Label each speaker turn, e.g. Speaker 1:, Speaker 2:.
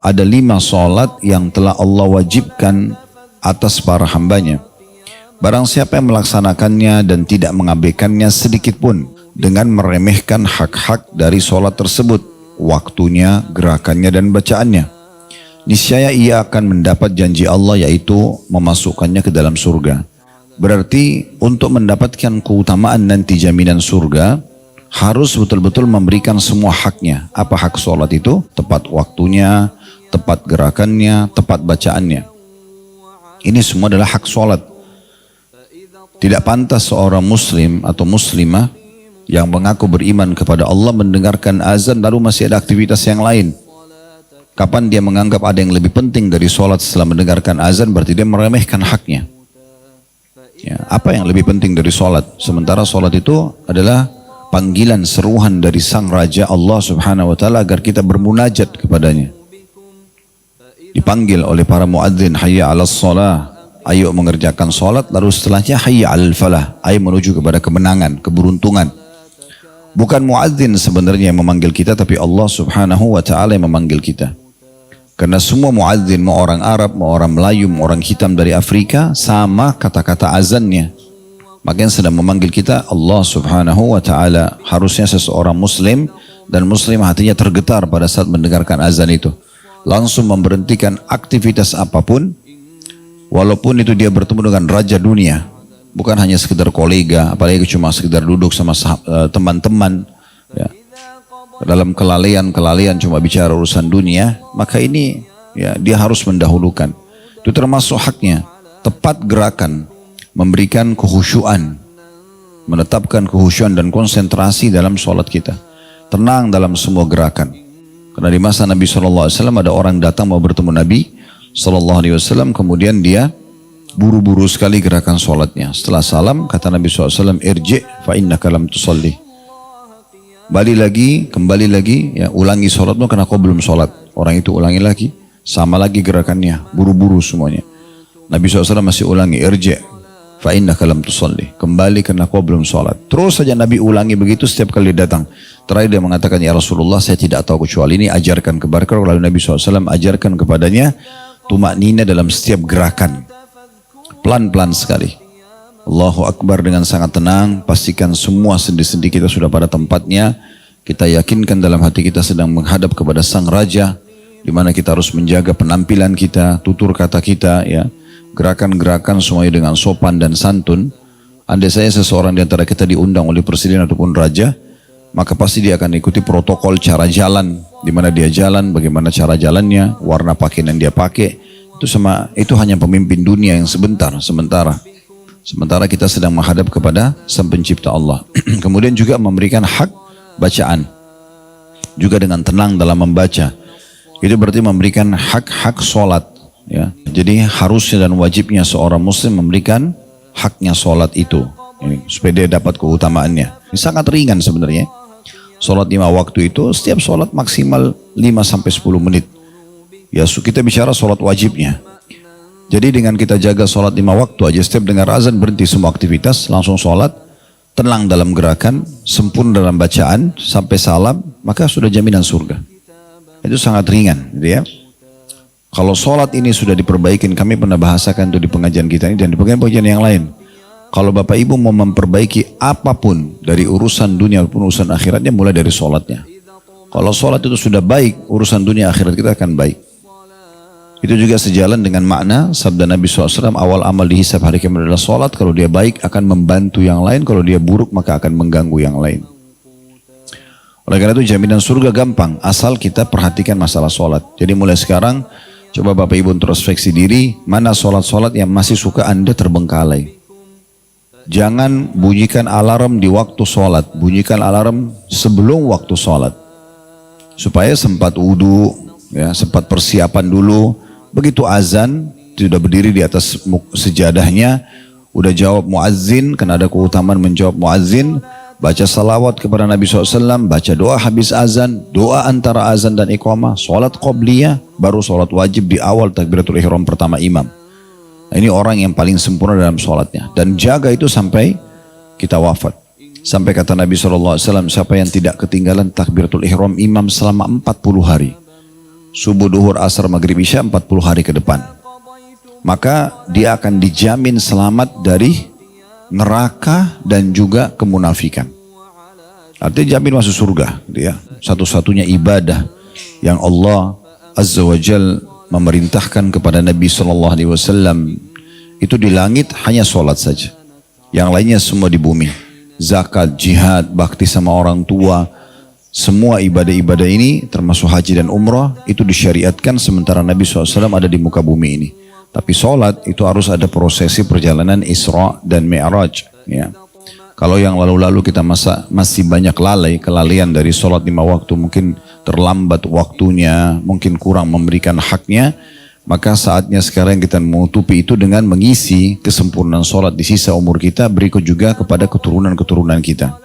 Speaker 1: Ada 5 sholat yang telah Allah wajibkan atas para hambanya. Barang siapa yang melaksanakannya dan tidak mengabaikannya sedikit pun dengan meremehkan hak-hak dari sholat tersebut, waktunya, gerakannya dan bacaannya, niscaya ia akan mendapat janji Allah, yaitu memasukkannya ke dalam surga. Berarti untuk mendapatkan keutamaan nanti jaminan surga, harus betul-betul memberikan semua haknya. Apa hak sholat itu? Tepat waktunya, tepat gerakannya, tepat bacaannya. Ini semua adalah hak sholat. Tidak pantas seorang muslim atau muslimah yang mengaku beriman kepada Allah mendengarkan azan lalu masih ada aktivitas yang lain. Kapan dia menganggap ada yang lebih penting dari sholat setelah mendengarkan azan, berarti dia meremehkan haknya. Ya, apa yang lebih penting dari sholat? Sementara sholat itu adalah panggilan seruhan dari Sang Raja Allah Subhanahu wa Ta'ala agar kita bermunajat kepadanya. Dipanggil oleh para muadzin, hayya 'alas shalah, ayo mengerjakan sholat, lalu setelahnya hayya 'alal falah, ayo menuju kepada kemenangan, keberuntungan. Bukan muadzin sebenarnya yang memanggil kita, tapi Allah Subhanahu wa Ta'ala yang memanggil kita. Karena semua muadzin, mau orang Arab, mau orang Melayu, mau orang hitam dari Afrika, sama kata-kata azannya. Makanya sedang memanggil kita Allah Subhanahu wa Ta'ala. Harusnya seseorang muslim dan muslim hatinya tergetar pada saat mendengarkan azan itu. Langsung memberhentikan aktivitas apapun, walaupun itu dia bertemu dengan raja dunia. Bukan hanya sekedar kolega, apalagi cuma sekedar duduk sama teman-teman, ya. Dalam kelalaian cuma bicara urusan dunia, maka ini ya dia harus mendahulukan. Itu termasuk haknya. Tepat gerakan, memberikan kehusyuan, menetapkan kehusyuan dan konsentrasi dalam sholat kita. Tenang dalam semua gerakan. Karena di masa Nabi SAW ada orang datang mau bertemu Nabi SAW, kemudian dia buru-buru sekali gerakan sholatnya. Setelah salam, kata Nabi SAW, irji' fa innaka lam tusalli. Kembali lagi, ya, ulangi sholatmu karena kau belum sholat. Orang itu ulangi lagi, sama lagi gerakannya, buru-buru semuanya. Nabi SAW masih ulangi, irji' fa innaka lam tusalli, kembali karena kau belum sholat. Terus saja Nabi ulangi begitu setiap kali datang. Terakhir dia mengatakan, ya Rasulullah, saya tidak tahu kecuali ini, ajarkan kepada kau. Lalu Nabi SAW ajarkan kepadanya tumaknina dalam setiap gerakan, pelan-pelan sekali. Allahu Akbar dengan sangat tenang, pastikan semua sendi-sendi kita sudah pada tempatnya. Kita yakinkan dalam hati kita sedang menghadap kepada Sang Raja, di mana kita harus menjaga penampilan kita, tutur kata kita, ya, gerakan-gerakan semuanya dengan sopan dan santun. Andai saya seseorang di antara kita diundang oleh presiden ataupun raja, maka pasti dia akan ikuti protokol cara jalan, di mana dia jalan, bagaimana cara jalannya, warna pakaian yang dia pakai. Itu hanya pemimpin dunia yang sementara kita sedang menghadap kepada Sang Pencipta Allah. Kemudian juga memberikan hak bacaan, juga dengan tenang dalam membaca. Itu berarti memberikan hak-hak sholat, ya. Jadi harusnya dan wajibnya seorang muslim memberikan haknya sholat itu, ini, supaya dia dapat keutamaannya. Ini sangat ringan sebenarnya. Sholat 5 waktu itu, setiap sholat maksimal 5-10 menit. Ya, kita bicara sholat wajibnya. Jadi dengan kita jaga sholat 5 waktu aja, setiap dengar azan berhenti semua aktivitas, langsung sholat, tenang dalam gerakan, sempurna dalam bacaan, sampai salam, maka sudah jaminan surga. Itu sangat ringan, gitu ya. Kalau sholat ini sudah diperbaikin, kami pernah bahasakan itu di pengajian kita ini dan di pengajian yang lain. Kalau Bapak Ibu mau memperbaiki apapun dari urusan dunia maupun urusan akhiratnya, mulai dari sholatnya. Kalau sholat itu sudah baik, urusan dunia akhirat kita akan baik. Itu juga sejalan dengan makna sabda Nabi SAW, awal amal dihisab hari kiamat adalah sholat. Kalau dia baik akan membantu yang lain, kalau dia buruk maka akan mengganggu yang lain. Oleh karena itu jaminan surga gampang, asal kita perhatikan masalah sholat. Jadi mulai sekarang, coba Bapak Ibu introspeksi diri, mana sholat-sholat yang masih suka Anda terbengkalai. Jangan bunyikan alarm di waktu sholat, bunyikan alarm sebelum waktu sholat. Supaya sempat wudu, ya, sempat persiapan dulu. Begitu azan, sudah berdiri di atas sejadahnya, udah jawab muazzin, karena ada keutamaan menjawab muazzin, baca salawat kepada Nabi SAW, baca doa habis azan, doa antara azan dan iqamah, sholat qobliyah, baru sholat wajib di awal takbiratul ihram pertama imam. Nah, ini orang yang paling sempurna dalam sholatnya. Dan jaga itu sampai kita wafat. Sampai kata Nabi SAW, siapa yang tidak ketinggalan takbiratul ihram imam selama 40 hari. subuh, duhur, asar, maghrib, isya 40 hari ke depan. Maka dia akan dijamin selamat dari neraka dan juga kemunafikan. Artinya jamin masuk surga. Dia satu-satunya ibadah yang Allah Azza wa Jal memerintahkan kepada Nabi SAW itu di langit hanya sholat saja. Yang lainnya semua di bumi. Zakat, jihad, bakti sama orang tua, semua ibadah-ibadah ini termasuk haji dan umrah itu disyariatkan sementara Nabi SAW ada di muka bumi ini. Tapi sholat itu harus ada prosesi perjalanan Isra dan Mi'raj. Ya. Kalau yang lalu-lalu kita masih banyak kelalaian dari sholat 5 waktu, mungkin terlambat waktunya, mungkin kurang memberikan haknya, maka saatnya sekarang kita menutupi itu dengan mengisi kesempurnaan sholat di sisa umur kita, berikut juga kepada keturunan-keturunan kita.